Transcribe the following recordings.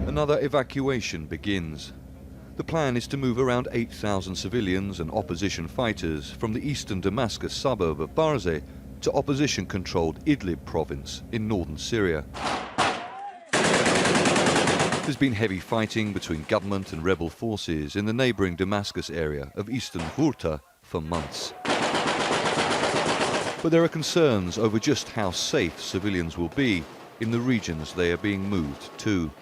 Another evacuation begins. The plan is to move around 8,000 civilians and opposition fighters from the eastern Damascus suburb of Barze to opposition-controlled Idlib province in northern Syria. There's been heavy fighting between government and rebel forces in the neighbouring Damascus area of eastern Ghouta for months. But there are concerns over just how safe civilians will be in the regions they are being moved to.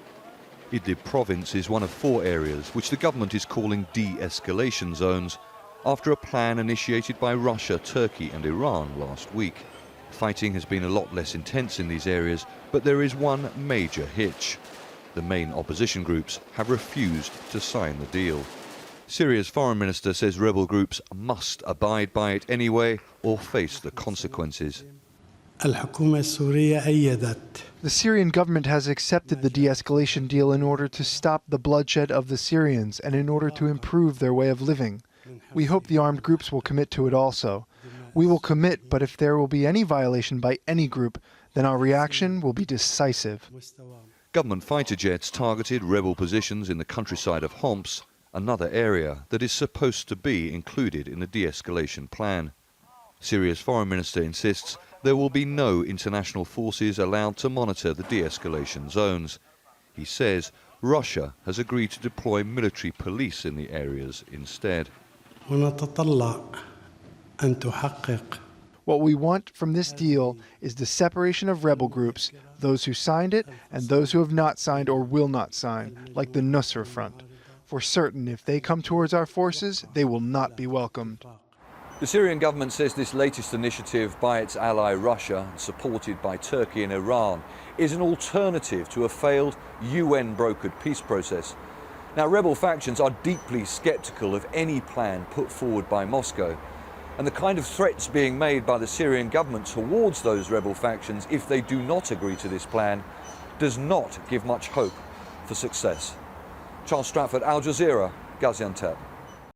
Idlib province is one of 4 areas which the government is calling de-escalation zones after a plan initiated by Russia, Turkey and Iran last week. Fighting has been a lot less intense in these areas, but there is one major hitch. The main opposition groups have refused to sign the deal. Syria's foreign minister says rebel groups must abide by it anyway or face the consequences. The Syrian government has accepted the de-escalation deal in order to stop the bloodshed of the Syrians and in order to improve their way of living. We hope the armed groups will commit to it also. We will commit, but if there will be any violation by any group, then our reaction will be decisive. Government fighter jets targeted rebel positions in the countryside of Homs, another area that is supposed to be included in the de-escalation plan. Syria's foreign minister insists there will be no international forces allowed to monitor the de-escalation zones. He says Russia has agreed to deploy military police in the areas instead. What we want from this deal is the separation of rebel groups, those who signed it and those who have not signed or will not sign, like the Nusra Front. For certain, if they come towards our forces, they will not be welcomed. The Syrian government says this latest initiative by its ally Russia, supported by Turkey and Iran, is an alternative to a failed UN-brokered peace process. Now, rebel factions are deeply skeptical of any plan put forward by Moscow, and the kind of threats being made by the Syrian government towards those rebel factions if they do not agree to this plan does not give much hope for success. Charles Stratford, Al Jazeera, Gaziantep.